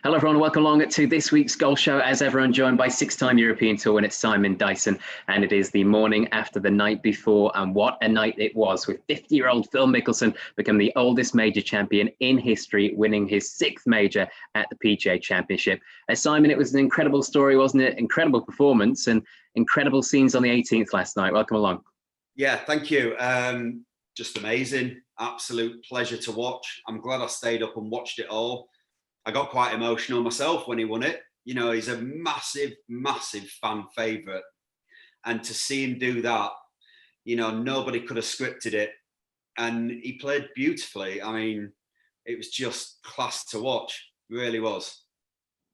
Hello everyone, welcome along to this week's golf show. As ever, I'm joined by six-time European Tour winner Simon Dyson, and it is the morning after the night before, and what a night it was, with 50-year-old Phil Mickelson become the oldest major champion in history, winning his sixth major at the PGA Championship. Simon, it was an incredible story, wasn't it? Incredible performance and incredible scenes on the 18th last night. Welcome along. Yeah, thank you. Just amazing. Absolute pleasure to watch. I'm glad I stayed up and watched it all. I got quite emotional myself when he won it. You know, he's a massive, massive fan favourite. And to see him do that, you know, nobody could have scripted it. And he played beautifully. I mean, it was just class to watch. It really was.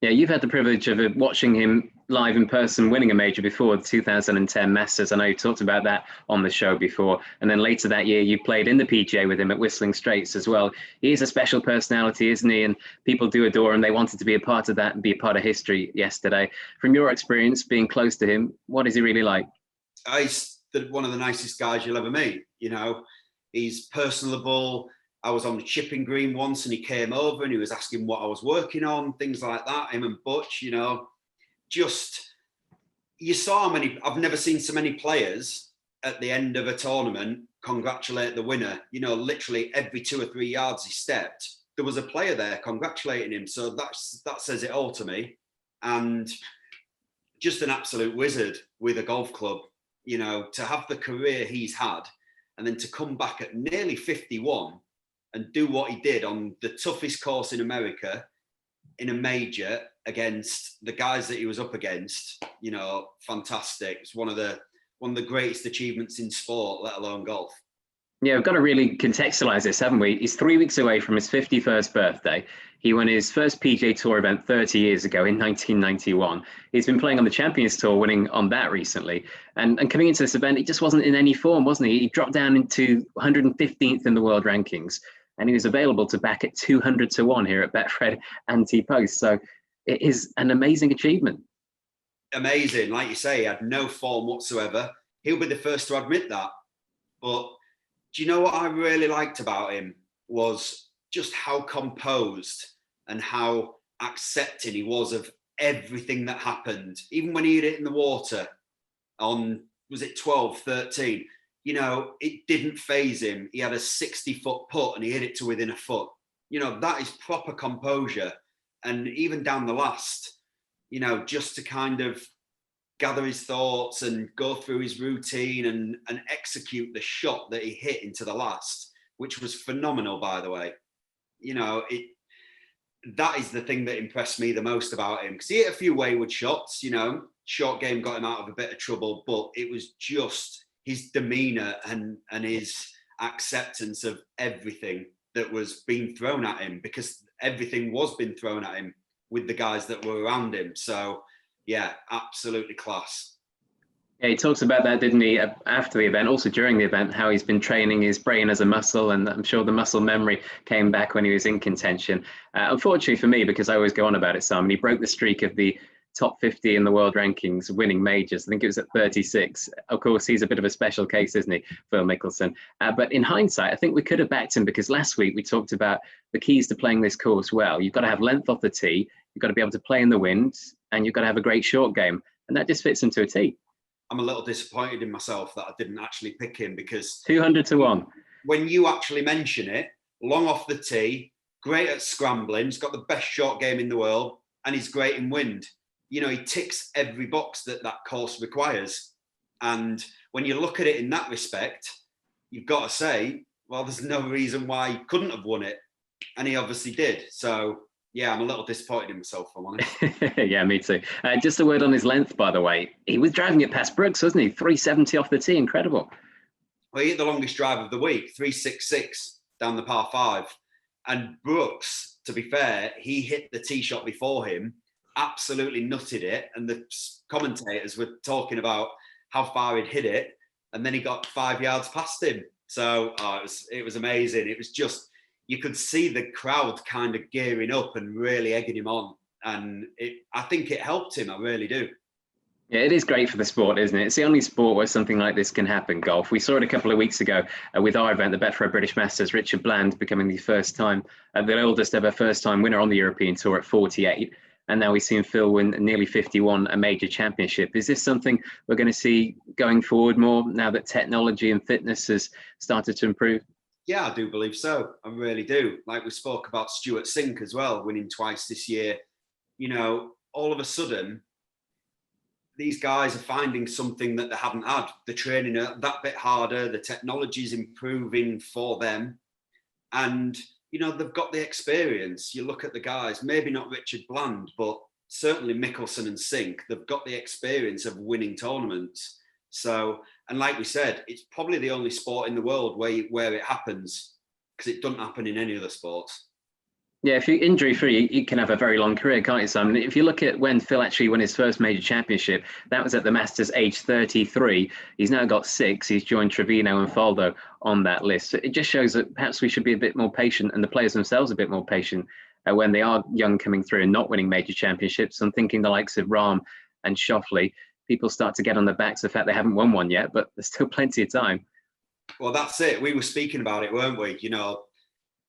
Yeah, you've had the privilege of watching him live in person, winning a major before the 2010 Masters. I know you talked about that on the show before. And then later that year, you played in the PGA with him at Whistling Straits as well. He is a special personality, isn't he? And people do adore him. They wanted to be a part of that and be a part of history yesterday. From your experience being close to him, what is he really like? He's one of the nicest guys you'll ever meet. You know, he's personable. I was on the chipping green once and he came over and he was asking what I was working on, things like that. Him and Butch, you know, just, you saw many, I've never seen so many players at the end of a tournament congratulate the winner. You know, literally every 2 or 3 yards he stepped, there was a player there congratulating him. So that says it all to me. And just an absolute wizard with a golf club, you know, to have the career he's had and then to come back at nearly 51 and do what he did on the toughest course in America in a major against the guys that he was up against, you know, fantastic. It's one of the greatest achievements in sport, let alone golf. Yeah, we've got to really contextualize this, haven't we? He's 3 weeks away from his 51st birthday. He won his first PGA Tour event 30 years ago in 1991. He's been playing on the Champions Tour, winning on that recently. And coming into this event, he just wasn't in any form, wasn't he? He dropped down into 115th in the world rankings, and he was available to back at 200 to 1 here at Betfred Anti-Post. So it is an amazing achievement. Amazing. Like you say, he had no form whatsoever. He'll be the first to admit that. But do you know what I really liked about him was just how composed and how accepting he was of everything that happened. Even when he hit it in the water on, was it 12, 13? You know, it didn't faze him. He had a 60-foot putt and he hit it to within a foot. You know, that is proper composure. And even down the last, you know, just to kind of gather his thoughts and go through his routine and execute the shot that he hit into the last, which was phenomenal, by the way. You know, that is the thing that impressed me the most about him. Because he hit a few wayward shots, you know, short game got him out of a bit of trouble, but it was just his demeanor and his acceptance of everything that was being thrown at him, because everything was being thrown at him with the guys that were around him. So yeah, absolutely class. Yeah, he talks about that, didn't he, after the event, also during the event, how he's been training his brain as a muscle, and I'm sure the muscle memory came back when he was in contention. Unfortunately for me, because I always go on about it, Simon, he broke the streak of the top 50 in the world rankings, winning majors. I think it was at 36. Of course, he's a bit of a special case, isn't he, Phil Mickelson? But in hindsight, I think we could have backed him, because last week we talked about the keys to playing this course well. You've got to have length off the tee, you've got to be able to play in the wind, and you've got to have a great short game. And that just fits him to a tee. I'm a little disappointed in myself that I didn't actually pick him, because 200 to 1. When you actually mention it, long off the tee, great at scrambling, he's got the best short game in the world, and he's great in wind. You know, he ticks every box that course requires. And when you look at it in that respect, you've got to say, well, there's no reason why he couldn't have won it. And he obviously did. So yeah, I'm a little disappointed in myself, if I'm honest. Yeah, me too. Just a word on his length, by the way. He was driving it past Brooks, wasn't he? 370 off the tee, incredible. Well, he hit the longest drive of the week, 366 down the par 5. And Brooks, to be fair, he hit the tee shot before him, absolutely nutted it. And the commentators were talking about how far he'd hit it. And then he got 5 yards past him. So it was amazing. It was just, you could see the crowd kind of gearing up and really egging him on. And I think it helped him. I really do. Yeah, it is great for the sport, isn't it? It's the only sport where something like this can happen, golf. We saw it a couple of weeks ago with our event, the Betfred British Masters, Richard Bland becoming the oldest ever first time winner on the European Tour at 48. And now we've seen Phil win nearly 51, a major championship. Is this something we're going to see going forward more now that technology and fitness has started to improve? Yeah, I do believe so. I really do. Like we spoke about Stuart Sink as well, winning twice this year. All of a sudden, these guys are finding something that they haven't had. The training that bit harder, the technology is improving for them. And, they've got the experience. You look at the guys, maybe not Richard Bland, but certainly Mickelson and Sink, they've got the experience of winning tournaments. So, and like we said, it's probably the only sport in the world where it happens, because it doesn't happen in any other sports. Yeah, if you're injury free, you can have a very long career, can't you, Simon? If you look at when Phil actually won his first major championship, that was at the Masters age 33. He's now got 6. He's joined Trevino and Faldo on that list. So it just shows that perhaps we should be a bit more patient, and the players themselves a bit more patient when they are young coming through and not winning major championships. I'm thinking the likes of Rahm and Schauffele, people start to get on their backs the fact they haven't won one yet, but there's still plenty of time. Well, that's it. We were speaking about it, weren't we?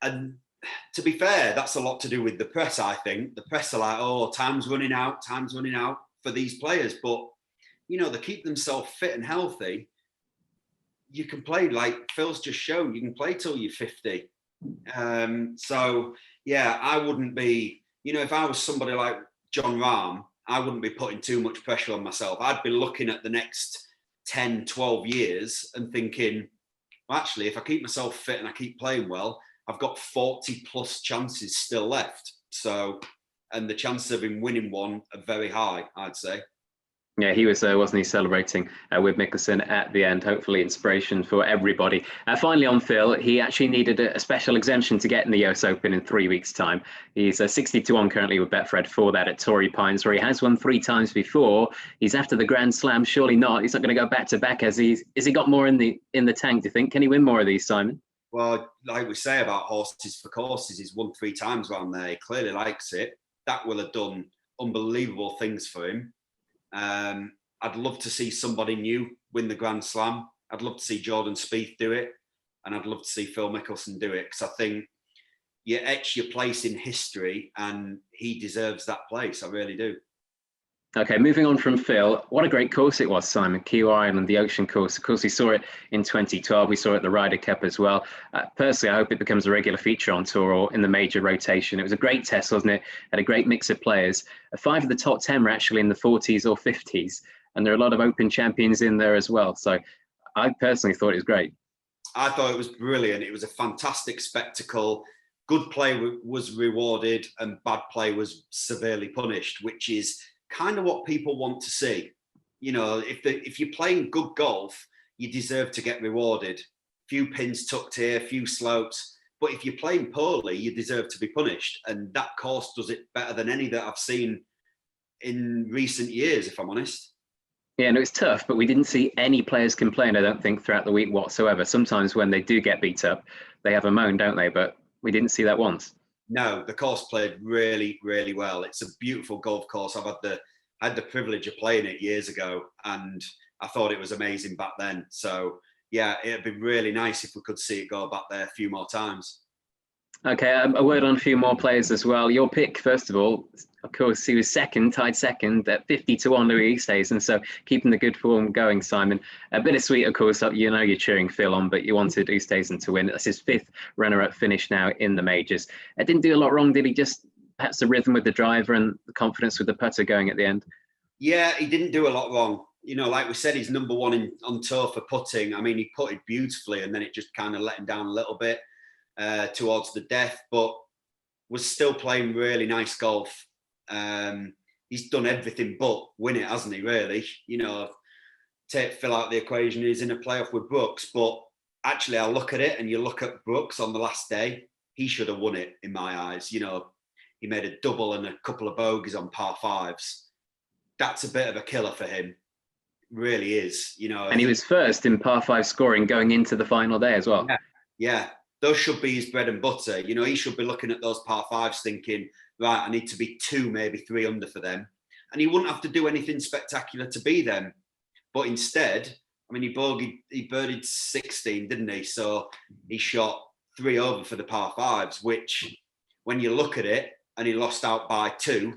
And to be fair, that's a lot to do with the press, I think. The press are like, oh, time's running out for these players. But, they keep themselves fit and healthy. You can play, like Phil's just shown, you can play till you're 50. So, yeah, I wouldn't be, if I was somebody like Jon Rahm, I wouldn't be putting too much pressure on myself. I'd be looking at the next 10, 12 years and thinking, well, actually, if I keep myself fit and I keep playing well, I've got 40 plus chances still left. So, and the chances of him winning one are very high, I'd say. Yeah, he was, wasn't he, celebrating with Mickelson at the end? Hopefully, inspiration for everybody. Finally, on Phil, he actually needed a special exemption to get in the US Open in 3 weeks' time. He's 60-1 currently with Betfred for that at Torrey Pines, where he has won 3 times before. He's after the Grand Slam, surely not. He's not going to go back to back. Has he got more in the tank? Do you think? Can he win more of these, Simon? Well, like we say about horses for courses, he's won 3 times around there. He clearly likes it. That will have done unbelievable things for him. I'd love to see somebody new win the Grand Slam. I'd love to see Jordan Spieth do it, and I'd love to see Phil Mickelson do it, because I think you etch your place in history, and he deserves that place. I really do. Okay, moving on from Phil, what a great course it was, Simon. Kiwi Island, the Ocean Course. Of course, we saw it in 2012. We saw it at the Ryder Cup as well. Personally, I hope it becomes a regular feature on tour or in the major rotation. It was a great test, wasn't it? Had a great mix of players. 5 of the top 10 were actually in the 40s or 50s, and there are a lot of Open champions in there as well. So I personally thought it was great. I thought it was brilliant. It was a fantastic spectacle. Good play was rewarded, and bad play was severely punished, which is kind of what people want to see. If you're playing good golf, you deserve to get rewarded. Few pins tucked here, few slopes. But if you're playing poorly, you deserve to be punished. And that course does it better than any that I've seen in recent years, if I'm honest. Yeah, no, it's tough, but we didn't see any players complain, I don't think, throughout the week whatsoever. Sometimes when they do get beat up, they have a moan, don't they? But we didn't see that once. No, the course played really, really well. It's a beautiful golf course. I had the privilege of playing it years ago, and I thought it was amazing back then. So yeah, it'd be really nice if we could see it go back there a few more times. Okay, a word on a few more players as well. Your pick, first of all, of course, he was tied second at 50-1, Louis Oosthuizen. So keeping the good form going, Simon. A bittersweet, of course, you're cheering Phil on, but you wanted Oosthuizen to win. That's his 5th runner-up finish now in the majors. Didn't do a lot wrong, did he? Just perhaps the rhythm with the driver and the confidence with the putter going at the end. Yeah, he didn't do a lot wrong. Like we said, he's number 1 on tour for putting. I mean, he putted beautifully, and then it just kind of let him down a little bit towards the death, but was still playing really nice golf. He's done everything but win it, hasn't he, really? Take Phil out of the equation, he's in a playoff with Brooks, but actually I look at it, and you look at Brooks on the last day, he should have won it in my eyes. He made a double and a couple of bogeys on par 5s. That's a bit of a killer for him. Really is, And he was first in par 5 scoring going into the final day as well. Yeah. Those should be his bread and butter. He should be looking at those par 5s thinking, right, I need to be 2, maybe 3 under for them. and he wouldn't have to do anything spectacular to be them. But instead, I mean, he birdied 16, didn't he? So he shot 3 over for the par 5s, which when you look at it, and he lost out by 2,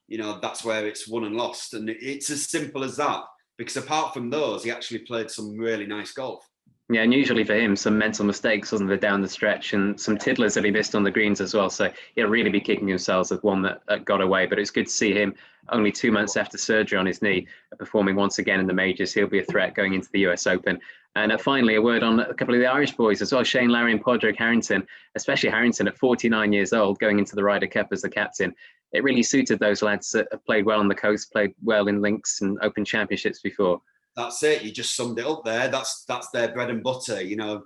you know, that's where it's won and lost. And it's as simple as that, because apart from those, he actually played some really nice golf. Yeah, and usually for him, some mental mistakes, wasn't there, down the stretch, and some tiddlers that he missed on the greens as well. So he'll really be kicking himself with one that got away. But it's good to see him only 2 months after surgery on his knee, performing once again in the majors. He'll be a threat going into the US Open. And finally, a word on a couple of the Irish boys as well, Shane Lowry and Padraig Harrington, especially Harrington at 49 years old, going into the Ryder Cup as the captain. It really suited those lads that have played well on the coast, played well in links and Open Championships before. That's it. You just summed it up there. That's their bread and butter. You know,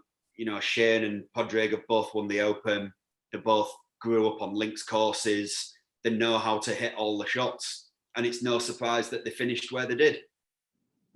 Shane and Padraig have both won the Open. They both grew up on links courses. They know how to hit all the shots, and it's no surprise that they finished where they did.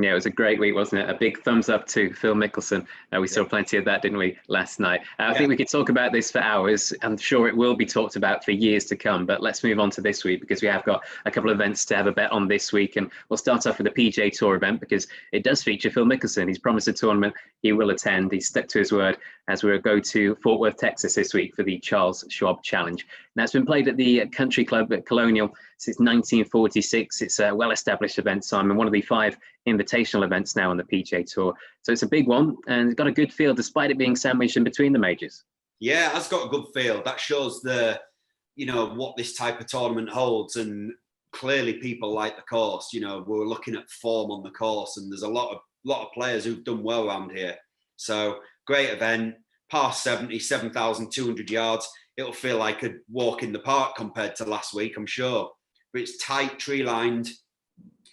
Yeah, it was a great week, wasn't it? A big thumbs up to Phil Mickelson. We saw plenty of that, didn't we, last night? I think we could talk about this for hours. I'm sure it will be talked about for years to come, but let's move on to this week, because we have got a couple of events to have a bet on this week. And we'll start off with the PGA Tour event, because it does feature Phil Mickelson. He's promised a tournament. He will attend. He's stuck to his word, as we'll go to Fort Worth, Texas this week for the Charles Schwab Challenge. Now, it's been played at the Country Club at Colonial since 1946. It's a well-established event, Simon, one of the 5 invitational events now on the PGA Tour. So it's a big one, and it's got a good feel despite it being sandwiched in between the majors. Yeah, it's got a good feel. That shows what this type of tournament holds, and clearly people like the course. You know, we're looking at form on the course, and there's a lot of players who've done well around here. So great event, par 70, 7,200 yards. It'll feel like a walk in the park compared to last week, I'm sure. But it's tight, tree lined.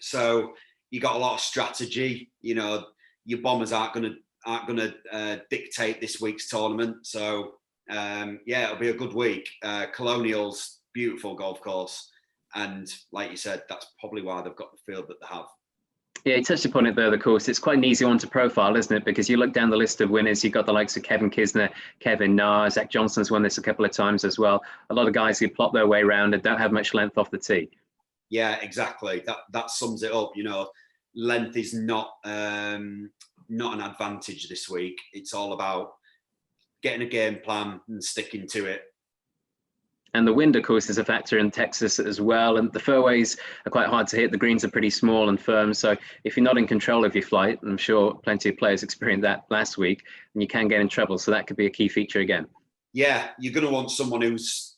So you got a lot of strategy. You know, your bombers aren't gonna dictate this week's tournament. So it'll be a good week. Colonial's beautiful golf course, and like you said, that's probably why they've got the field that they have. Yeah, you touched upon it there, of course. It's quite an easy one to profile, isn't it? Because you look down the list of winners, you've got the likes of Kevin Kisner, Kevin Na, Zach Johnson's won this a couple of times as well. A lot of guys who plot their way around and don't have much length off the tee. Yeah, exactly. That sums it up. You know, length is not an advantage this week. It's all about getting a game plan and sticking to it. And the wind, of course, is a factor in Texas as well. And the fairways are quite hard to hit. The greens are pretty small and firm. So if you're not in control of your flight, I'm sure plenty of players experienced that last week, and you can get in trouble. So that could be a key feature again. Yeah, you're going to want someone who's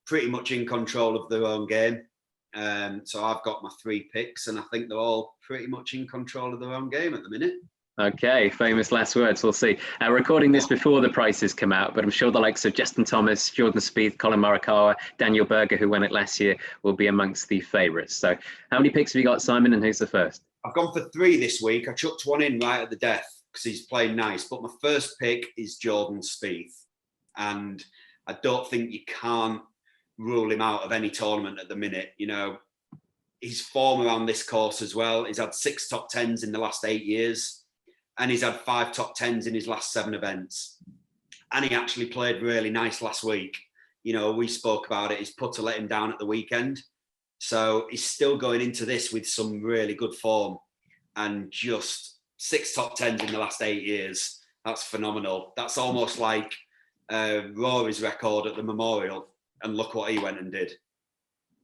pretty much in control of their own game. So I've got my 3 picks, and I think they're all pretty much in control of their own game at the minute. Okay, famous last words. We'll see. Recording this before the prices come out, but I'm sure the likes of Justin Thomas, Jordan Spieth, Colin Morikawa, Daniel Berger, who won it last year, will be amongst the favourites. So how many picks have you got, Simon, and who's the first? I've gone for 3 this week. I chucked one in right at the death because he's playing nice, but my first pick is Jordan Spieth. And I don't think you can't rule him out of any tournament at the minute. You know, his form around this course as well. He's had 6 top 10s in the last 8 years. And he's had 5 top 10s in his last 7 events. And he actually played really nice last week. You know, we spoke about it. His putter let him down at the weekend. So he's still going into this with some really good form. And just 6 top 10s in the last 8 years. That's phenomenal. That's almost like Rory's record at the Memorial. And look what he went and did.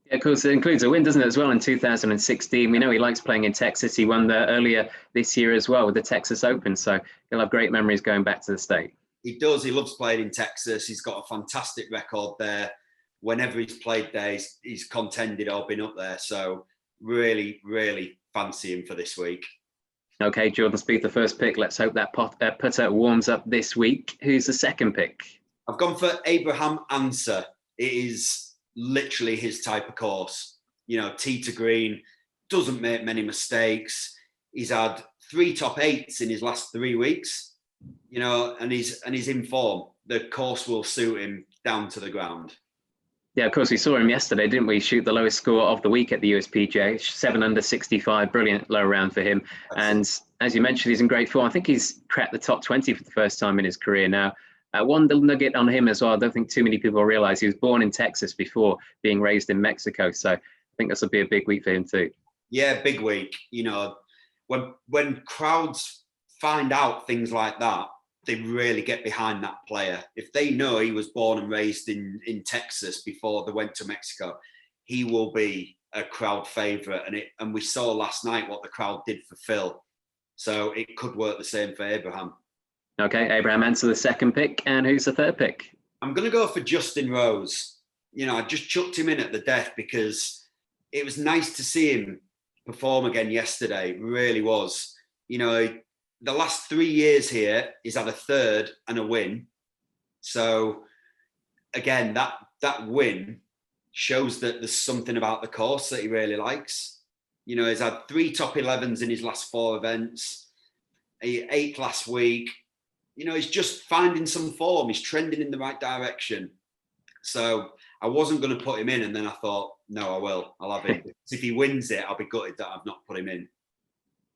Yeah, of course, it includes a win, doesn't it, as well, in 2016. We know he likes playing in Texas. He won there earlier this year as well with the Texas Open. So he'll have great memories going back to the state. He does. He loves playing in Texas. He's got a fantastic record there. Whenever he's played there, he's contended or been up there. So really, really fancy him for this week. Okay, Jordan Spieth, the first pick. Let's hope that putter warms up this week. Who's the second pick? I've gone for Abraham Answer. It is literally his type of course. You know, tee to green, doesn't make many mistakes. He's had 3 top 8s in his last 3 weeks. You know, and he's in form. The course will suit him down to the ground. Yeah, of course, we saw him yesterday, didn't we? Shoot the lowest score of the week at the USPGA, 7 under 65, brilliant low round for him. And as you mentioned, he's in great form. I think he's cracked the top 20 for the first time in his career now. One little nugget on him as well. I don't think too many people realize he was born in Texas before being raised in Mexico. So a think this will be a big week for him too. Yeah, big week. You know, when crowds find out things like that, they really get behind that player. If they know he was born and raised in Texas before they went to Mexico, he will be a crowd favourite. And we saw last night what the crowd did for Phil. So it could work the same for Abraham. Okay, Abraham, answer the second pick. And who's the third pick? I'm going to go for Justin Rose. You know, I just chucked him in at the death because it was nice to see him perform again yesterday. It really was. You know, the last 3 years here, he's had a third and a win. So again, that win shows that there's something about the course that he really likes. You know, he's had 3 top 11s in his last 4 events. He 8th last week. You know, he's just finding some form. He's trending in the right direction. So I wasn't going to put him in, and then I thought, no, I will. I'll have him. If he wins it, I'll be gutted that I've not put him in.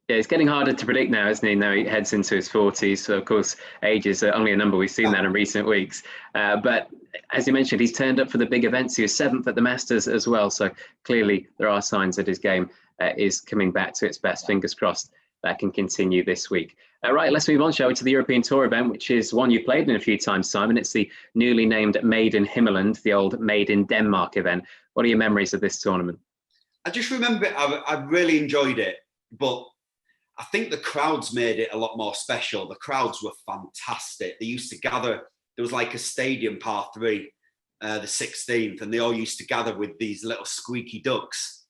Yeah, it's getting harder to predict now, isn't he? Now he heads into his 40s. So, of course, age is only a number. We've seen that in recent weeks. But as you mentioned, he's turned up for the big events. He was 7th at the Masters as well. So clearly there are signs that his game is coming back to its best. Fingers crossed that can continue this week. Right, let's move on, shall we, to the European Tour event, which is one you played in a few times, Simon. It's the newly named Made in Himmerland, the old Made in Denmark event. What are your memories of this tournament? I just remember I really enjoyed it, but I think the crowds made it a lot more special. The crowds were fantastic. They used to gather. There was like a stadium, par 3, the 16th, and they all used to gather with these little squeaky ducks.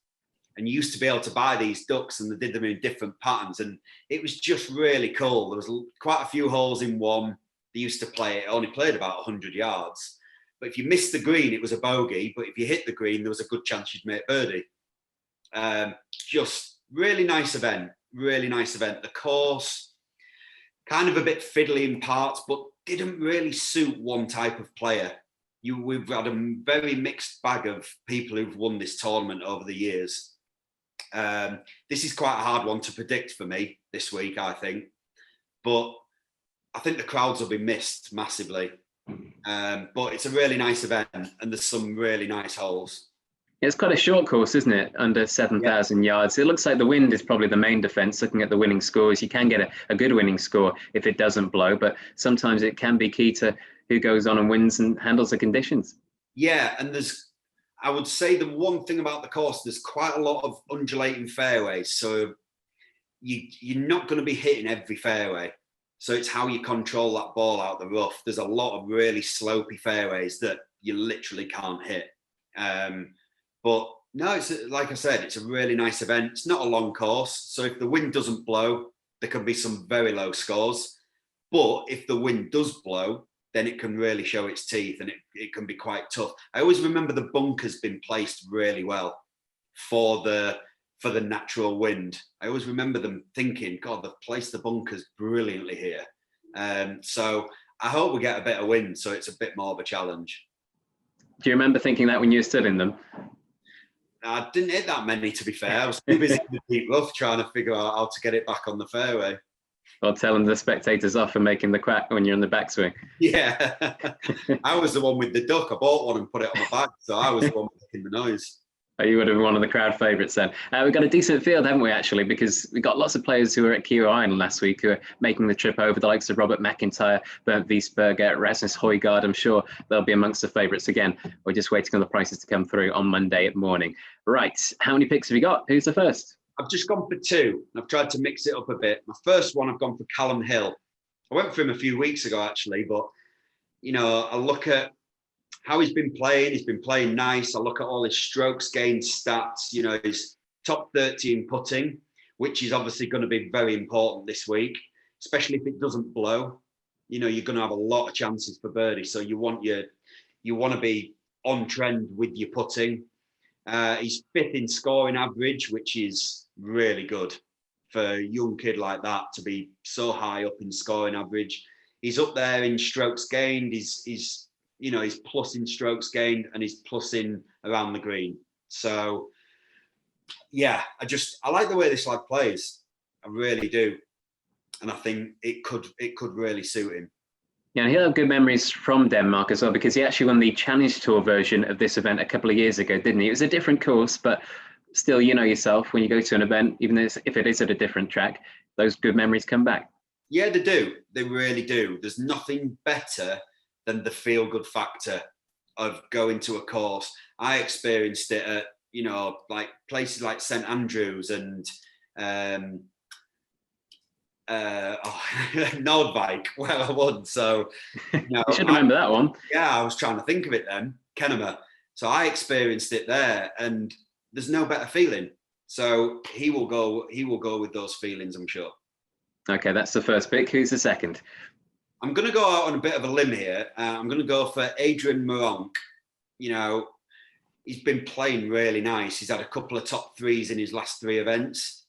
And you used to be able to buy these ducks, and they did them in different patterns. And it was just really cool. There was quite a few holes in one. They used to play it. Only played about 100 yards. But if you missed the green, it was a bogey. But if you hit the green, there was a good chance you'd make birdie. Just really nice event. Really nice event. The course, kind of a bit fiddly in parts, but didn't really suit one type of player. We've had a very mixed bag of people who've won this tournament over the years. This is quite a hard one to predict for me this week, I think. But I think the crowds will be missed massively. But it's a really nice event, and there's some really nice holes. It's quite a short course, isn't it? Under 7,000 yards. It looks like the wind is probably the main defence. Looking at the winning scores, you can get a good winning score if it doesn't blow, but sometimes it can be key to who goes on and wins and handles the conditions. Yeah, and I would say the one thing about the course, there's quite a lot of undulating fairways. So you're not going to be hitting every fairway. So it's how you control that ball out the rough. There's a lot of really slopey fairways that you literally can't hit. But no, it's like I said, it's a really nice event. It's not a long course. So if the wind doesn't blow, there can be some very low scores. But if the wind does blow, then it can really show its teeth, and it can be quite tough. I always remember the bunker's been placed really well for the natural wind. I always remember them thinking, God, they've placed the bunkers brilliantly here. So I hope we get a bit of wind, so it's a bit more of a challenge. Do you remember thinking that when you stood in them? I didn't hit that many, to be fair. I was too busy in the deep rough trying to figure out how to get it back on the fairway. Or telling the spectators off and making the crack when you're in the backswing. Yeah. I was the one with the duck. I bought one and put it on my bag, so I was the one making the noise. Oh, you would have been one of the crowd favourites then. We've got a decent field, haven't we, actually, because we got lots of players who were at Kiel Island last week who are making the trip over, the likes of Robert McIntyre, Bernd Wiesberger, Rasmus Højgaard. I'm sure they'll be amongst the favourites again. We're just waiting on the prices to come through on Monday morning. Right, how many picks have you got? Who's the first? I've just gone for 2. I've tried to mix it up a bit. My first one, I've gone for Callum Hill. I went for him a few weeks ago, actually, but, you know, I look at how he's been playing. He's been playing nice. I look at all his strokes gained stats, you know, his top 30 in putting, which is obviously going to be very important this week, especially if it doesn't blow. You know, you're going to have a lot of chances for birdie. So you want to be on trend with your putting. He's 5th in scoring average, which is really good for a young kid like that to be so high up in scoring average. He's up there in strokes gained. He's plus in strokes gained, and he's plus in around the green. So yeah, I like the way this lad plays. I really do. And I think it could really suit him. Yeah, he'll have good memories from Denmark as well, because he actually won the Challenge Tour version of this event a couple of years ago, didn't he? It was a different course, but still, you know yourself, when you go to an event, even if it is at a different track, those good memories come back. Yeah, they do. They really do. There's nothing better than the feel-good factor of going to a course. I experienced it at, like places like St Andrews and Nordvik, where I won. So, you should remember that one. Yeah, I was trying to think of it then, Kennemer. So I experienced it there, and there's no better feeling. So he will go with those feelings, I'm sure. Okay, that's the first pick. Who's the second? I'm going to go out on a bit of a limb here. I'm going to go for Adrian Meronk. He's been playing really nice. He's had a couple of top threes in his last 3 events.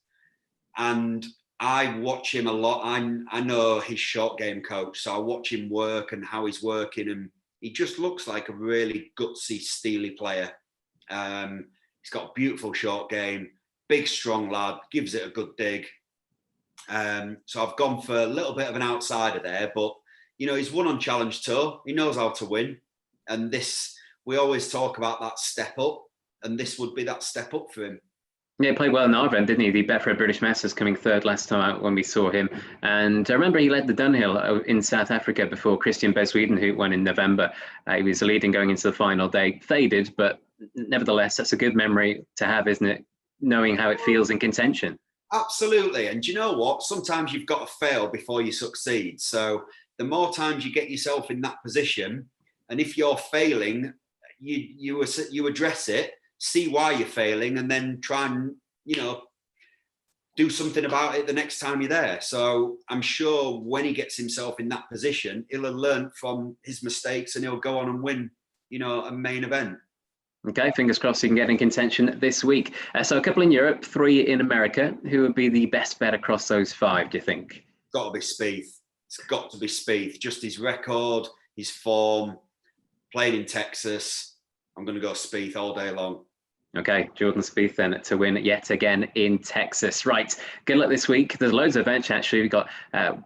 And I watch him a lot. I know his short game coach, so I watch him work and how he's working. And he just looks like a really gutsy, steely player. He's got a beautiful short game, big, strong lad, gives it a good dig. So I've gone for a little bit of an outsider there, but he's won on Challenge Tour. He knows how to win, and we always talk about that step up, and this would be that step up for him. Yeah, he played well in our event, didn't he? The Betfred British Masters, coming third last time out when we saw him. And I remember he led the Dunhill in South Africa before Christian Besweden, who won in November. He was leading going into the final day, faded, but nevertheless, that's a good memory to have, isn't it? Knowing how it feels in contention. Absolutely. And do you know what? Sometimes you've got to fail before you succeed. So the more times you get yourself in that position, and if you're failing, you address it, see why you're failing, and then try and do something about it the next time you're there. So I'm sure when he gets himself in that position, he'll have learned from his mistakes, and he'll go on and win a main event. Okay, fingers crossed he can get in contention this week. So a couple in Europe, 3 in America. Who would be the best bet across those 5, do you think? Got to be Spieth. It's got to be Spieth. Just his record, his form, played in Texas. I'm going to go Spieth all day long. Okay, Jordan Spieth then to win yet again in Texas. Right, good luck this week. There's loads of events actually. We've got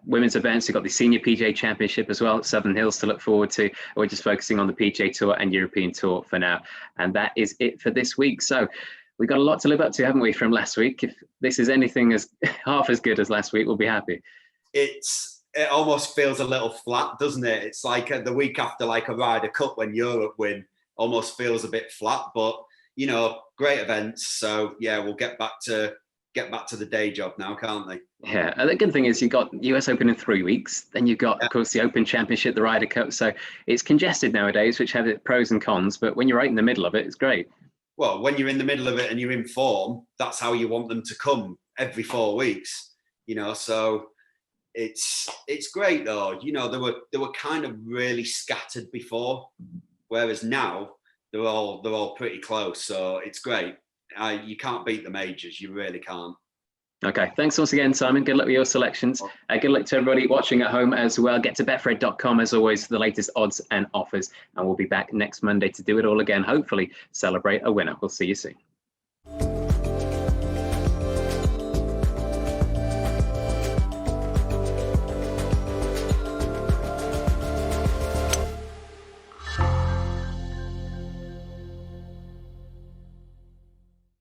women's events. We've got the Senior PGA Championship as well at Southern Hills to look forward to. We're just focusing on the PGA Tour and European Tour for now. And that is it for this week. So we've got a lot to live up to, haven't we, from last week? If this is anything as half as good as last week, we'll be happy. It almost feels a little flat, doesn't it? It's like the week after like a Ryder Cup when Europe win, almost feels a bit flat, but great events. So yeah, we'll get back to the day job now, can't they? Yeah, and the good thing is you've got US Open in 3 weeks, then you've got, of course, the Open Championship, the Ryder Cup. So it's congested nowadays, which has its pros and cons, but when you're right in the middle of it, it's great. Well, when you're in the middle of it and you're in form, that's how you want them to come every 4 weeks, so it's great though. They were kind of really scattered before, whereas now they're all pretty close. So it's great. You can't beat the majors. You really can't. Okay, thanks once again, Simon. Good luck with your selections. Good luck to everybody watching at home as well. Get to betfred.com as always for the latest odds and offers. And we'll be back next Monday to do it all again. Hopefully celebrate a winner. We'll see you soon.